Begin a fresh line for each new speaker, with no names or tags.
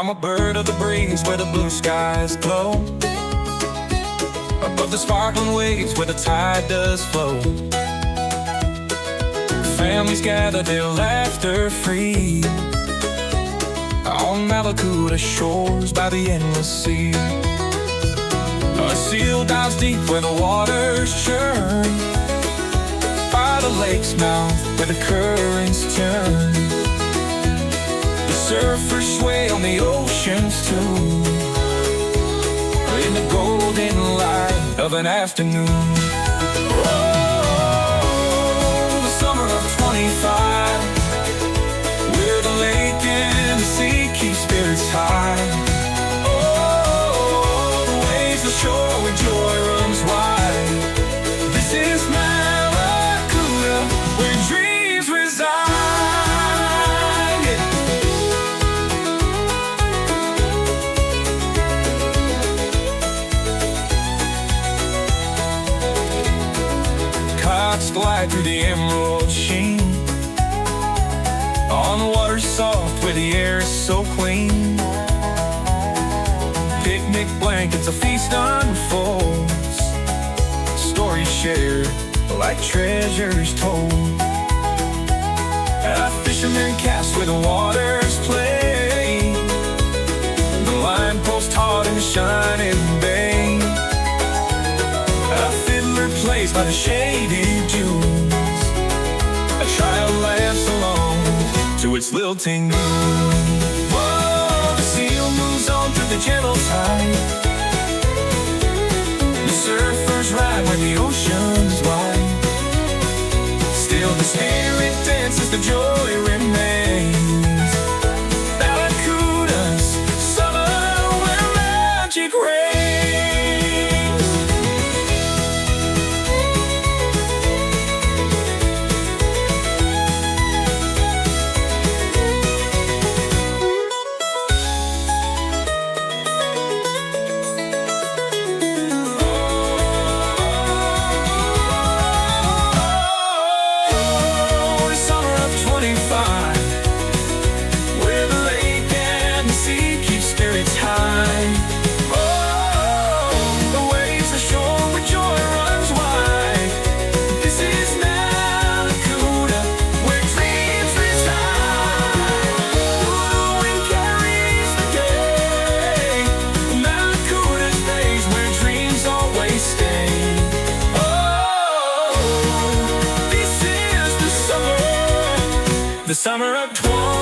I'm a bird of the breeze where the blue skies glow, above the sparkling waves where the tide does flow. Families gather their laughter free on Mallacoota shores by the endless sea. A seal dives deep where the waters churn, by the lake's mouth where the currents turn. The surfers sway on the ocean's tune, in the golden light of an afternoon. Oh, the summer of 25, where the lake and the sea keep spirits high. Oh, the waves the shore where joy runs wide. This is Mallacoota, where dreams reside. Kayaks glide through the emerald sheen, on the water soft where the air is so clean. Picnic blankets, a feast unfolds, stories shared like treasures told. A fisherman casts where the waters play, the line post taut in the shining bay. A fiddler plays by the shady dunes, a child laughs along to its lilting moon. Whoa, the seal moves on through the gentle tide, the surfers ride where the ocean's wide. Still the spirit dances, the joy remains. Mallacouta's summer where magic reigns. Where the lake and the sea keep spirits high. Oh, the waves are shore where joy runs wide. This is Mallacoota, where dreams reside. The wind carries the day, Mallacoota stays where dreams always stay. Oh, this is the summer of 20.